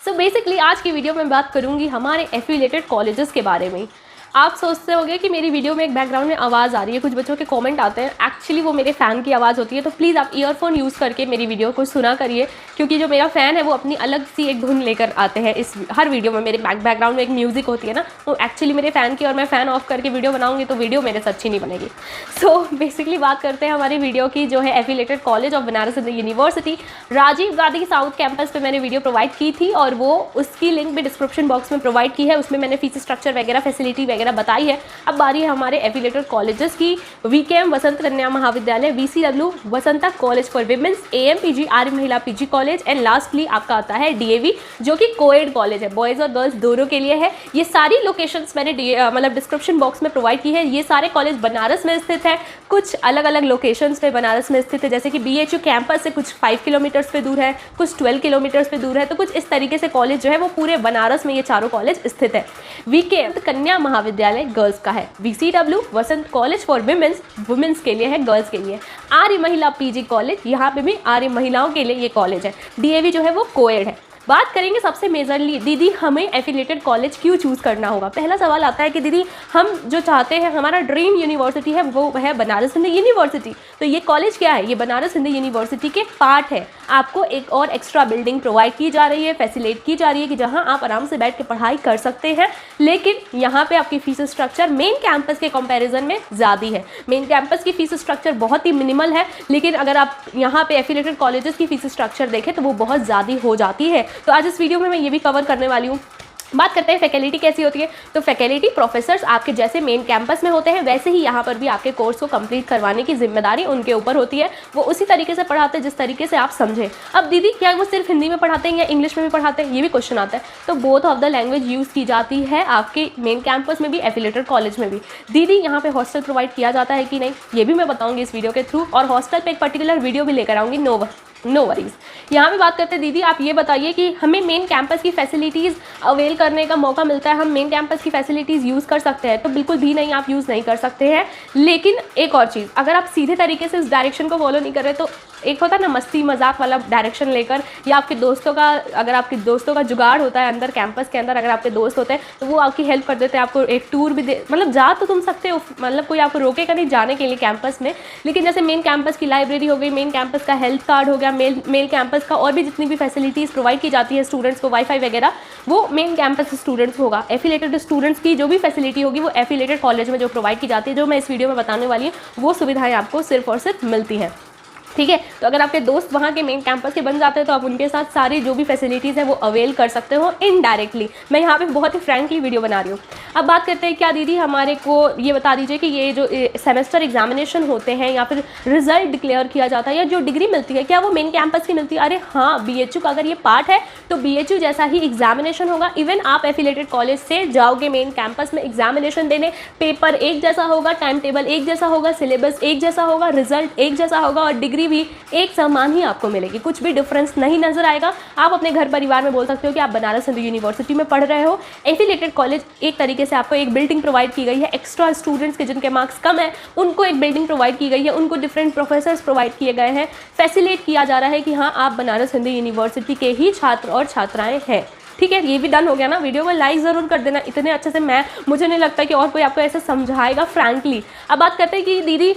So basically आज की video में बात करूंगी हमारे एफिलिएटेड कॉलेजेस के बारे में। आप सोचते होंगे कि मेरी वीडियो में एक बैकग्राउंड में आवाज़ आ रही है, कुछ बच्चों के कमेंट आते हैं, एक्चुअली वो मेरे फ़ैन की आवाज़ होती है। तो प्लीज़ आप ईयरफोन यूज़ करके मेरी वीडियो को सुना करिए, क्योंकि जो मेरा फ़ैन है वो अपनी अलग सी एक धुन लेकर आते हैं। इस हर वीडियो में मेरे बैकग्राउंड में एक म्यूज़िक होती है ना, वो एक्चुअली मेरे फ़ैन की, और मैं फ़ैन ऑफ करके वीडियो बनाऊँगी तो वीडियो मेरे से अच्छी नहीं बनेगी। सो बेसिकली बात करते हैं हमारी वीडियो की, जो है affiliated college of Banaras Hindu university Rajiv Gandhi south campus पे मैंने वीडियो प्रोवाइड की थी, और वो उसकी लिंक भी डिस्क्रिप्शन बॉक्स में प्रोवाइड की है। उसमें मैंने फीस स्ट्रक्चर वगैरह, फैसिलिटी वगैरह बताई है। अब बारी है हमारे एफिलिएटेड कॉलेजेस की। वीकेएम वसंत कन्या महाविद्यालय, वीसीडब्ल्यू वसंता कॉलेज फॉर विमेंस, एएमपीजी आर्य महिला पीजी कॉलेज, एंड लास्टली आपका आता है डीएवी, जो कि कोएड कॉलेज है, बॉयज़ और गर्ल्स दोनों के लिए है। ये सारी लोकेशंस मैंने मतलब डिस्क्रिप्शन बॉक्स में प्रोवाइड की है। ये सारे कॉलेज बनारस में स्थित है, कुछ अलग अलग लोकेशंस पे बनारस में स्थित है, जैसे कि बीएचयू कैंपस से कुछ 5 किलोमीटर्स पे दूर है, कुछ 12 किलोमीटर्स पे दूर है। तो कुछ इस तरीके से कॉलेज जो है वो पूरे बनारस में ये चारों कॉलेज स्थित है। वीकेएम कन्या महाविद्यालय गर्ल्स का है, वीसीडब्ल्यू वसंत कॉलेज फॉर वुमेन्स के लिए है, गर्ल्स के लिए। आर्य महिला पीजी कॉलेज, यहाँ पे भी आर्य महिलाओं के लिए ये कॉलेज है। डीएवी जो है वो कोएड है। बात करेंगे सबसे मेजरली, दीदी हमें एफिलिएटेड कॉलेज क्यों चूज़ करना होगा। पहला सवाल आता है कि दीदी हम जो चाहते हैं, हमारा ड्रीम यूनिवर्सिटी है वो है बनारस हिंदू यूनिवर्सिटी। तो ये कॉलेज क्या है, ये बनारस हिंदू यूनिवर्सिटी के पार्ट है। आपको एक और एक्स्ट्रा बिल्डिंग प्रोवाइड की जा रही है, फैसिलिटेट की जा रही है कि जहाँ आप आराम से बैठ के पढ़ाई कर सकते हैं। लेकिन यहाँ पे आपकी फीस स्ट्रक्चर मेन कैंपस के कंपैरिजन में ज़्यादा है। मेन कैंपस की फीस स्ट्रक्चर बहुत ही मिनिमल है, लेकिन अगर आप यहाँ पे एफिलिएटेड कॉलेजेस की फीस स्ट्रक्चर देखें तो वो बहुत ज़्यादा हो जाती है। तो आज इस वीडियो में मैं ये भी कवर करने वाली हूँ। बात करते हैं फैकल्टी कैसी होती है। तो फैकल्टी प्रोफेसर्स आपके जैसे मेन कैंपस में होते हैं, वैसे ही यहाँ पर भी आपके कोर्स को कंप्लीट करवाने की जिम्मेदारी उनके ऊपर होती है। वो उसी तरीके से पढ़ाते हैं जिस तरीके से आप समझें। अब दीदी क्या वो सिर्फ हिंदी में पढ़ाते हैं या इंग्लिश में भी पढ़ाते हैं, ये भी क्वेश्चन आता है। तो both of the language use की जाती है आपके मेन कैंपस में भी, एफिलिएटेड कॉलेज में भी। दीदी यहाँ पे हॉस्टल प्रोवाइड किया जाता है कि नहीं, ये भी मैं बताऊँगी इस वीडियो के थ्रू, और हॉस्टल पर एक पर्टिकुलर वीडियो भी लेकर आऊँगी, नो वरीज। यहाँ पे बात करते हैं, दीदी आप ये बताइए कि हमें मेन कैंपस की फैसिलिटीज़ अवेल करने का मौका मिलता है, हम मेन कैंपस की फैसिलिटीज़ यूज़ कर सकते हैं। तो बिल्कुल भी नहीं, आप यूज़ नहीं कर सकते हैं। लेकिन एक और चीज़, अगर आप सीधे तरीके से इस डायरेक्शन को फॉलो नहीं कर रहे, तो एक होता है ना मस्ती मजाक वाला डायरेक्शन लेकर, या आपके दोस्तों का, अगर आपके दोस्तों का जुगाड़ होता है अंदर कैंपस के अंदर, अगर आपके दोस्त होते हैं तो वो आपकी हेल्प कर देते हैं, आपको एक टूर भी दे, मतलब जा तो तुम सकते हो, मतलब कोई आपको रोकेगा नहीं जाने के लिए कैंपस में। लेकिन जैसे मेन कैंपस की लाइब्रेरी हो गई, मेन कैंपस का हेल्थ कार्ड हो गया, मेल कैंपस का और भी जितनी भी फैसिलिटीज़ प्रोवाइड की जाती है स्टूडेंट्स को, वाईफाई वगैरह, वो मेन कैंपस स्टूडेंट्स होगा। एफिलिएटेड स्टूडेंट्स की जो भी फैसिलिटी होगी वो एफिलिएटेड कॉलेज में जो प्रोवाइड की जाती है, जो मैं इस वीडियो में बताने वाली हूँ, वो सुविधाएं आपको सिर्फ और सिर्फ मिलती हैं। ठीक है, तो अगर आपके दोस्त वहाँ के मेन कैंपस के बन जाते हैं तो आप उनके साथ सारी जो भी फैसिलिटीज़ है वो अवेल कर सकते हो इनडायरेक्टली। मैं यहाँ पे बहुत ही फ्रैंकली वीडियो बना रही हूँ। अब बात करते हैं, क्या दीदी हमारे को ये बता दीजिए कि ये जो सेमेस्टर एग्जामिनेशन होते हैं या फिर रिजल्ट डिक्लेयर किया जाता है या जो डिग्री मिलती है, क्या वो मेन कैंपस की मिलती है। अरे हाँ, बीएचयू का अगर ये पार्ट है तो बीएचयू जैसा ही एग्जामिनेशन होगा। इवन आप एफिलिएटेड कॉलेज से जाओगे मेन कैंपस में एग्जामिनेशन देने, पेपर एक जैसा होगा, टाइम टेबल एक जैसा होगा, सिलेबस एक जैसा होगा, रिजल्ट एक जैसा होगा, और डिग्री भी एक समान ही आपको मिलेगी, कुछ भी डिफरेंस नहीं नजर आएगा। आप अपने घर परिवार में बोल सकते हो कि आप बनारस हिंदू यूनिवर्सिटी में पढ़ रहे हो। एफिलिएटेड कॉलेज एक तरीके से आपको एक बिल्डिंग प्रोवाइड की गई है, एक्स्ट्रा स्टूडेंट्स के जिनके मार्क्स कम है उनको एक बिल्डिंग प्रोवाइड की गई है, उनको डिफरेंट प्रोफेसर्स प्रोवाइड किए गए हैं। फैसिलिटेट किया जा रहा है कि हाँ आप बनारस हिंदू यूनिवर्सिटी के ही छात्र और छात्राएं हैं। ठीक है, ये भी डन हो गया ना। वीडियो को लाइक ज़रूर कर देना, इतने अच्छे से मुझे नहीं लगता कि और कोई आपको ऐसे समझाएगा फ्रैंकली। अब बात करते हैं कि दीदी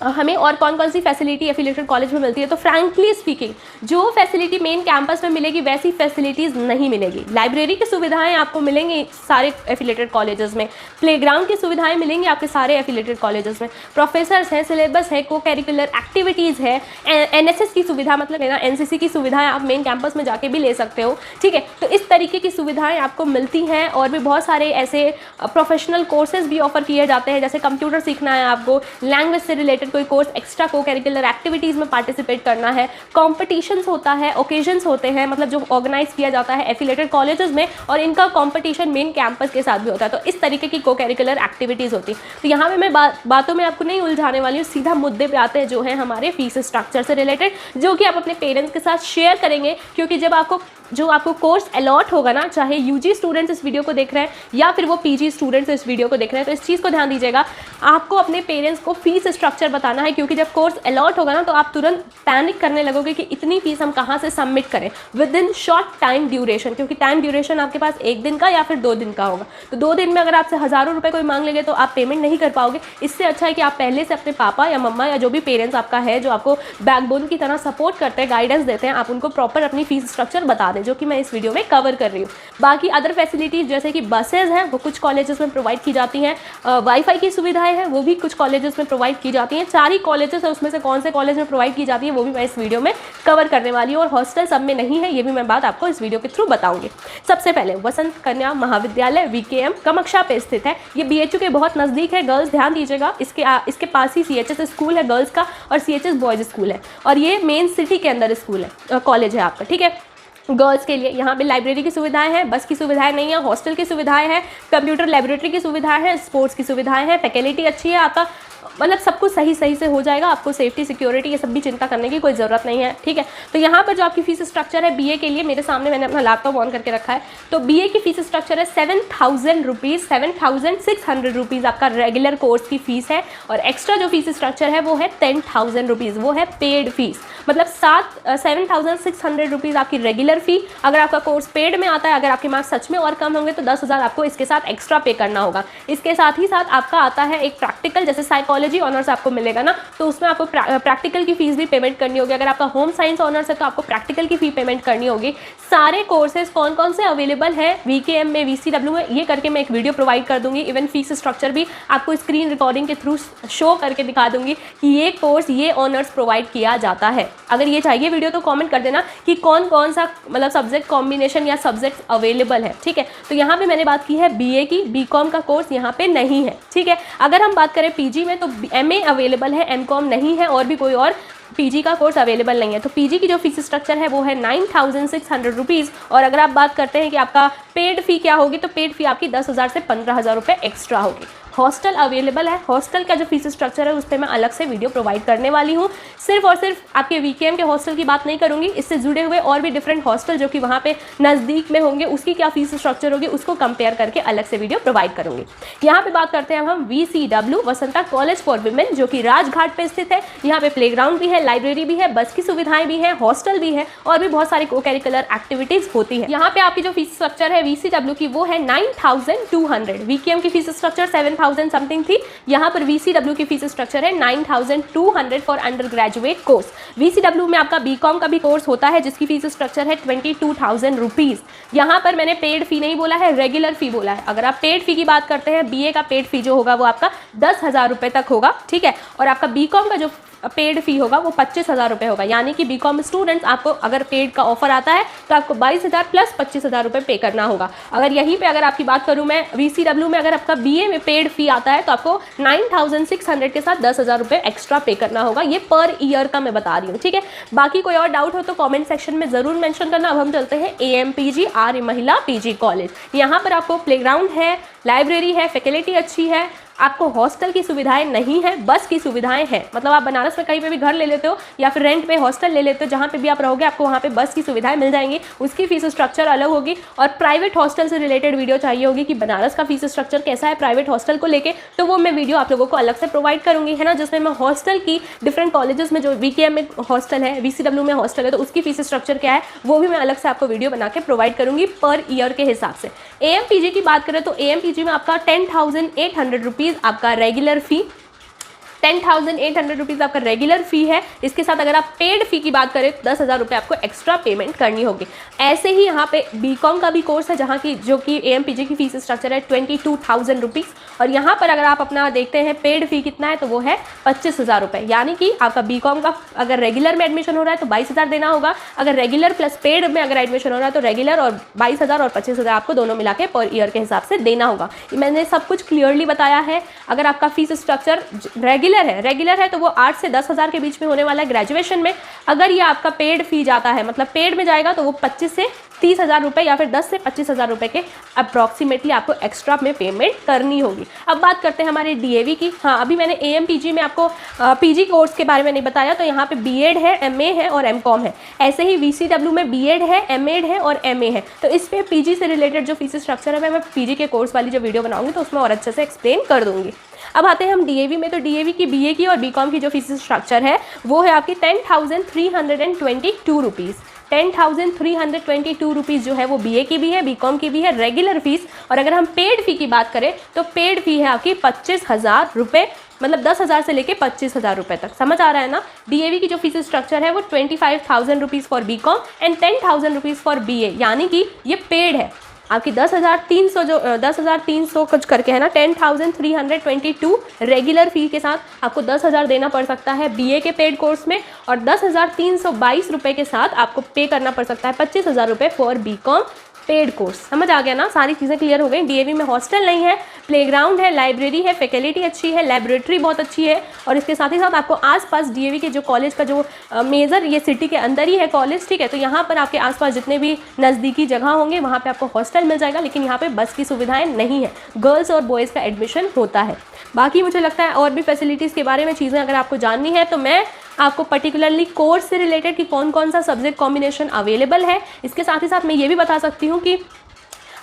हमें और कौन कौन सी फैसिलिटी एफिलिएटेड कॉलेज में मिलती है। तो फ्रैंकली स्पीकिंग, जो फैसिलिटी मेन कैंपस में मिलेगी वैसी फैसिलिटीज़ नहीं मिलेगी। लाइब्रेरी की सुविधाएं आपको मिलेंगी सारे एफिलिएटेड कॉलेजेस में, प्लेग्राउंड की सुविधाएं मिलेंगी आपके सारे एफिलिएटेड कॉलेजेस में, प्रोफेसर्स हैं, सिलेबस है, को करिकुलर एक्टिविटीज़ है, एनएसएस की सुविधा, मतलब ना एनसीसी की सुविधाएं आप मेन कैंपस में जाके भी ले सकते हो। ठीक है, तो इस तरीके की सुविधाएं आपको मिलती हैं। और भी बहुत सारे ऐसे प्रोफेशनल कोर्सेज भी ऑफर किए जाते हैं, जैसे कंप्यूटर सीखना है आपको, लैंग्वेज से रिलेटेड कोई कोर्स, एक्स्ट्रा को करिकुलर एक्टिविटीज़ में पार्टिसिपेट करना है, कॉम्पिटिशन्स होता है, ओकेजन्स होते हैं, मतलब जो ऑर्गेनाइज किया जाता है एफिलिएटेड कॉलेजेस में, और इनका कॉम्पिटिशन मेन कैंपस के साथ भी होता है। तो इस तरीके की को करिकुलर एक्टिविटीज़ होती है। तो यहाँ पे मैं बातों में आपको नहीं उलझाने वाली हूँ, सीधा मुद्दे पे आते हैं जो है हमारे फीस स्ट्रक्चर से रिलेटेड, जो कि आप अपने पेरेंट्स के साथ शेयर करेंगे। क्योंकि जब आपको जो आपको कोर्स अलॉट होगा ना, चाहे यूजी स्टूडेंट्स इस वीडियो को देख रहे हैं या फिर वो पीजी स्टूडेंट्स इस वीडियो को देख रहे हैं, तो इस चीज़ को ध्यान दीजिएगा, आपको अपने पेरेंट्स को फीस स्ट्रक्चर बताना है, क्योंकि जब कोर्स अलॉट होगा ना तो आप तुरंत पैनिक करने लगोगे कि इतनी फीस हम कहाँ से सबमिट करें with in short time duration, क्योंकि टाइम ड्यूरेशन आपके पास 1 दिन का या फिर 2 दिन का होगा। तो 2 दिन में अगर आपसे हज़ारों रुपये कोई मांग लेंगे तो आप पेमेंट नहीं कर पाओगे। इससे अच्छा है कि आप पहले से अपने पापा या मम्मा या जो भी पेरेंट्स आपका है, जो आपको बैकबोन की तरह सपोर्ट करते हैं, गाइडेंस देते हैं, आप उनको प्रॉपर अपनी फीस स्ट्रक्चर बता दें, जो कि मैं इस वीडियो में कवर कर रही हूँ। बाकी अदर फैसिलिटीज़ जैसे कि बसेज हैं वो कुछ कॉलेजेस में प्रोवाइड की जाती हैं, वाईफाई की सुविधाएं हैं वो भी कुछ कॉलेजेस में प्रोवाइड की जाती हैं। 4 ही कॉलेजेस है, उसमें से कौन से कॉलेज में प्रोवाइड की जाती है वो भी मैं इस वीडियो में कवर करने वाली हूँ, और हॉस्टल सब में नहीं है, ये भी मैं बात आपको इस वीडियो के थ्रू बताऊंगी। सबसे पहले वसंत कन्या महाविद्यालय वीकेएम कामाख्या पे स्थित है। ये बीएचयू के बहुत नज़दीक है। गर्ल्स ध्यान दीजिएगा, इसके पास ही सीएचएस स्कूल है गर्ल्स का और सीएचएस बॉयज़ स्कूल है, और ये मेन सिटी के अंदर स्कूल है, कॉलेज है आपका, ठीक है। गर्ल्स के लिए यहाँ पे लाइब्रेरी की सुविधाएं हैं, बस की सुविधाएं नहीं है, हॉस्टल की सुविधाएं हैं, कंप्यूटर लैबोरेटरी की सुविधाएं हैं, स्पोर्ट्स की सुविधाएं हैं, फैकल्टी अच्छी है, आपका मतलब सब कुछ सही से हो जाएगा। आपको सेफ्टी सिक्योरिटी ये सब भी चिंता करने की कोई ज़रूरत नहीं है, ठीक है। तो यहाँ पर जो आपकी फीस स्ट्रक्चर है बीए के लिए, मेरे सामने मैंने अपना लैपटॉप ऑन करके रखा है, तो बीए की फीस स्ट्रक्चर है 7,000 रुपीज़, 7,600 रुपीज़ आपका रेगुलर कोर्स की फ़ीस है, और एक्स्ट्रा जो फीस स्ट्रक्चर है वो है 10,000 रुपीज़, वो है पेड फीस। मतलब 7,600 रुपीज़ आपकी रेगुलर फ़ी। अगर आपका कोर्स पेड में आता है, अगर आपके मार्क्स सच में और कम होंगे तो 10,000 आपको इसके साथ एक्स्ट्रा पे करना होगा। इसके साथ ही साथ आपका आता है एक प्रैक्टिकल, जैसे साइकोलॉजी ऑनर्स आपको मिलेगा ना, तो उसमें आपको प्रैक्टिकल की फीस भी पेमेंट करनी होगी। अगर आपका होम साइंस ऑनर्स है तो आपको प्रैक्टिकल की फी पेमेंट करनी होगी। सारे कोर्सेज कौन कौन से अवेलेबल है वीकेएम में, वीसीडब्ल्यू में, ये करके मैं एक वीडियो प्रोवाइड कर दूंगी। इवन फीस स्ट्रक्चर भी आपको स्क्रीन रिकॉर्डिंग के थ्रू शो करके दिखा दूंगी कि ये कोर्स ये ऑनर्स प्रोवाइड किया जाता है। अगर ये चाहिए वीडियो तो कमेंट कर देना कि कौन कौन सा मतलब सब्जेक्ट कॉम्बिनेशन या सब्जेक्ट अवेलेबल है, ठीक है। तो यहाँ पे मैंने बात की है बीए की, बीकॉम का कोर्स यहाँ पे नहीं है, ठीक है। अगर हम बात करें पीजी में तो एमए अवेलेबल है, एमकॉम नहीं है, और भी कोई और पीजी का कोर्स अवेलेबल नहीं है। तो पीजी की जो फीस स्ट्रक्चर है वो है 9,600 रुपीज़। और अगर आप बात करते हैं कि आपका पेड फी क्या होगी, तो पेड फी आपकी 10,000 से 15,000 रुपये एक्स्ट्रा होगी। हॉस्टल अवेलेबल है, हॉस्टल का जो फीस स्ट्रक्चर है उस पर मैं अलग से वीडियो प्रोवाइड करने वाली हूँ। सिर्फ और सिर्फ आपके वीकेएम के हॉस्टल की बात नहीं करूँगी, इससे जुड़े हुए और भी डिफरेंट हॉस्टल जो कि वहाँ पे नज़दीक में होंगे उसकी क्या फीस स्ट्रक्चर होगी उसको कंपेयर करके अलग से वीडियो प्रोवाइड करूँगी। यहाँ पे बात करते हैं हम VCW Vasanta college for women, जो कि राजघाट पे स्थित है। यहाँ पे प्लेग्राउंड भी है, लाइब्रेरी भी है, बस की सुविधाएं भी है, हॉस्टल भी है, और भी बहुत सारी को करिकुलर एक्टिविटीज़ होती है। यहाँ पे आपकी जो फीस स्ट्रक्चर है VCW की वो है 9,200। वीकेएम की फीस स्ट्रक्चर 7,000 समथिंग थी, यहाँ पर VCW की फीस स्ट्रक्चर है 9,200 for under graduate course. VCW में आपका बीकॉम का भी कोर्स होता है जिसकी फीस स्ट्रक्चर है 22,000 रुपीज़। यहाँ पर मैंने पेड फी नहीं बोला है, रेगुलर फी बोला है। अगर आप पेड फी की बात करते हैं, बीए का पेड फी जो होगा वो आपका 10,000 रुपये तक होगा, ठीक है। और आपका बीकॉम का जो पेड फी होगा वो 25,000 रुपये होगा। यानी कि बीकॉम स्टूडेंट्स आपको अगर पेड का ऑफर आता है तो आपको 22,000 प्लस 25,000 रुपये पे करना होगा। अगर यहीं पे अगर आपकी बात करूँ मैं VCW में, अगर आपका बीए में पेड फी आता है तो आपको 9,600 के साथ 10,000 रुपये एक्स्ट्रा पे करना होगा। ये पर ईयर का मैं बता रही हूँ, ठीक है। बाकी कोई और डाउट हो तो कॉमेंट सेक्शन में ज़रूर मैंशन करना। अब हम चलते हैं AMPG आर्य महिला PG कॉलेज। यहाँ पर आपको प्लेग्राउंड है, लाइब्रेरी है, फैकल्टी अच्छी है, आपको हॉस्टल की सुविधाएं नहीं है, बस की सुविधाएं हैं। मतलब आप बनारस में कहीं पे भी घर ले लेते हो या फिर रेंट पे हॉस्टल ले लेते हो, जहाँ पे भी आप रहोगे आपको वहाँ पे बस की सुविधाएं मिल जाएंगी। उसकी फीस स्ट्रक्चर अलग होगी। और प्राइवेट हॉस्टल से रिलेटेड वीडियो चाहिए होगी कि बनारस का फीस स्ट्रक्चर कैसा है प्राइवेट हॉस्टल को लेके, तो वो मैं वीडियो आप लोगों को अलग से प्रोवाइड करूँगी, है ना, जिसमें मैं हॉस्टल की डिफरेंट कॉलेजेस में जो वीकेएम में हॉस्टल है, VCW में हॉस्टल है, तो उसकी फीस स्ट्रक्चर क्या है वो भी मैं अलग से आपको वीडियो बना के प्रोवाइड करूँगी पर ईयर के हिसाब से। AMPG की बात करें तो AMPG में आपका 10,800 रुपीज़ आपका रेगुलर फी, 10,800 रुपीज़ आपका रेगुलर फी है। इसके साथ अगर आप पेड फी की बात करें तो 10,000 रुपये आपको एक्स्ट्रा पेमेंट करनी होगी। ऐसे ही यहाँ पे बीकॉम का भी कोर्स है जहाँ की जो कि AMPG की फीस स्ट्रक्चर है 22,000 रुपीज़। और यहाँ पर अगर आप अपना देखते हैं पेड फी कितना है तो वो है 25,000 रुपये। यानी कि आपका बीकॉम का अगर रेगुलर में एडमिशन हो रहा है तो 22,000 देना होगा। अगर रेगुलर प्लस पेड में अगर एडमिशन हो रहा है तो रेगुलर और 22,000 और 25,000 आपको दोनों मिला के पर ईयर के हिसाब से देना होगा। मैंने सब कुछ क्लियरली बताया है। अगर आपका फीस स्ट्रक्चर रेगुलर रेगुलर है तो वो 8 से 10 हज़ार के बीच में होने वाला है ग्रेजुएशन में। अगर ये आपका पेड फी जाता है, मतलब पेड में जाएगा, तो वो 25 से 30 हज़ार रुपये या फिर 10 से 25 हज़ार रुपये के अप्रॉक्सीमेटली आपको एक्स्ट्रा में पेमेंट करनी होगी। अब बात करते हैं हमारे डीएवी की। हाँ, अभी मैंने एएमपीजी में आपको पीजी कोर्स के बारे में नहीं बताया, तो यहाँ पे बीएड है, एमए है और एमकॉम है। ऐसे ही वीसीडब्ल्यू में बीएड है, एमएड है और एमए है। तो इस पर पीजी से रिलेटेड जो फीस स्ट्रक्चर है मैं पीजी के कोर्स वाली जो वीडियो बनाऊंगी तो उसमें और अच्छे से एक्सप्लेन कर दूंगी। अब आते हैं हम डीएवी में। तो डीएवी की बीए की और बीकॉम की जो फीस स्ट्रक्चर है वो है आपकी 10,322 रुपीज़। 10,322 रुपीज़ जो है वो बीए की भी है, बीकॉम की भी है, रेगुलर फीस। और अगर हम पेड फी की बात करें तो पेड फी है आपकी 25,000 रुपये, मतलब 10,000 से लेके 25,000 रुपये तक। समझ आ रहा है ना। डीएवी की जो फीस स्ट्रक्चर है वो 25,000 rupees for BCom and 10,000 rupees for BA, यानी कि ये पेड है। आपकी 10,300 जो 10,300 कुछ करके है ना, 10,322 रेगुलर फी के साथ आपको 10,000 देना पड़ सकता है बीए के पेड कोर्स में, और 10,322 रुपये के साथ आपको पे करना पड़ सकता है 25,000 रुपये फॉर बीकॉम पेड कोर्स। समझ आ गया ना, सारी चीज़ें क्लियर हो गई। डीएवी में हॉस्टल नहीं है, प्लेग्राउंड है, लाइब्रेरी है, फैकल्टी अच्छी है, लेबोरेटरी बहुत अच्छी है, और इसके साथ ही साथ आपको आसपास डीएवी के जो कॉलेज का जो मेजर ये सिटी के अंदर ही है कॉलेज, ठीक है, तो यहाँ पर आपके आसपास जितने भी नज़दीकी जगह होंगे वहाँ पे आपको हॉस्टल मिल जाएगा, लेकिन यहाँ पे बस की सुविधाएं नहीं है। गर्ल्स और बॉयज़ का एडमिशन होता है। बाकी मुझे लगता है और भी फैसिलिटीज़ के बारे में चीज़ें अगर आपको जाननी है तो मैं आपको पर्टिकुलरली कोर्स से रिलेटेड कि कौन कौन सा सब्जेक्ट कॉम्बिनेशन अवेलेबल है, इसके साथ ही साथ मैं ये भी बता सकती हूँ कि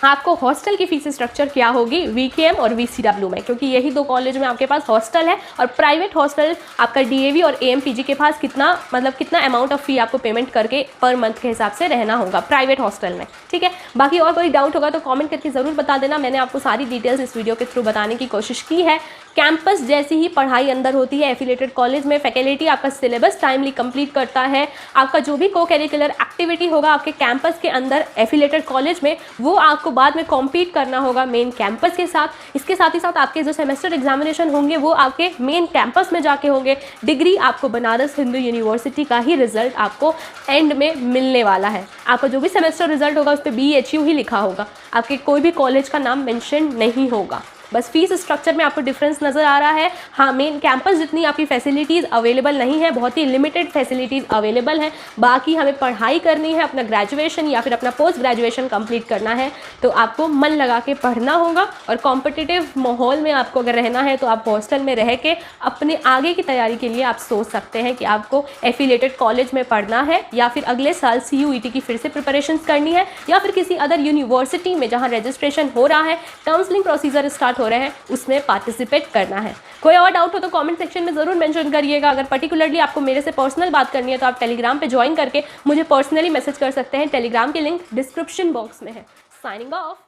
आपको हॉस्टल की फीस स्ट्रक्चर क्या होगी वीकेएम और वीसीडब्ल्यू में, क्योंकि यही दो कॉलेज में आपके पास हॉस्टल है। और प्राइवेट हॉस्टल आपका डीएवी और एएमपीजी के पास कितना अमाउंट ऑफ फी आपको पेमेंट करके पर मंथ के हिसाब से रहना होगा प्राइवेट हॉस्टल में, ठीक है। बाकी और कोई डाउट होगा तो कॉमेंट करके ज़रूर बता देना। मैंने आपको सारी डिटेल्स इस वीडियो के थ्रू बताने की कोशिश की है। कैंपस जैसी ही पढ़ाई अंदर होती है एफिलेटेड कॉलेज में। फैकल्टी आपका सिलेबस टाइमली कंप्लीट करता है। आपका जो भी को करिकुलर एक्टिविटी होगा आपके कैंपस के अंदर एफिलेटेड कॉलेज में, वो आपको बाद में कॉम्पीट करना होगा मेन कैंपस के साथ। इसके साथ ही साथ आपके जो सेमेस्टर एग्जामिनेशन होंगे वो आपके मेन कैंपस में जाके होंगे। डिग्री आपको बनारस हिंदू यूनिवर्सिटी का ही रिजल्ट आपको एंड में मिलने वाला है। आपका जो भी सेमेस्टर रिजल्ट होगा उस पर BHU ही लिखा होगा, आपके कोई भी कॉलेज का नाम मेंशन नहीं होगा। बस फीस स्ट्रक्चर में आपको डिफरेंस नज़र आ रहा है। हाँ, मेन कैंपस जितनी आपकी फैसिलिटीज़ अवेलेबल नहीं है, बहुत ही लिमिटेड फैसिलिटीज़ अवेलेबल हैं। बाकी हमें पढ़ाई करनी है, अपना ग्रेजुएशन या फिर अपना पोस्ट ग्रेजुएशन कंप्लीट करना है तो आपको मन लगा के पढ़ना होगा। और कॉम्पिटिटिव माहौल में आपको अगर रहना है तो आप हॉस्टल में रह के अपने आगे की तैयारी के लिए आप सोच सकते हैं कि आपको एफिलेटेड कॉलेज में पढ़ना है या फिर अगले साल CUET की फिर से प्रिपरेशन करनी है, या फिर किसी अदर यूनिवर्सिटी में जहाँ रजिस्ट्रेशन हो रहा है, काउंसलिंग प्रोसीजर स्टार्ट हो रहे हैं, उसमें पार्टिसिपेट करना है। कोई और डाउट हो तो कमेंट सेक्शन में ज़रूर मेंशन करिएगा। अगर पर्टिकुलरली आपको मेरे से पर्सनल बात करनी है तो आप टेलीग्राम पे ज्वाइन करके मुझे पर्सनली मैसेज कर सकते हैं। टेलीग्राम की लिंक डिस्क्रिप्शन बॉक्स में है। Signing off.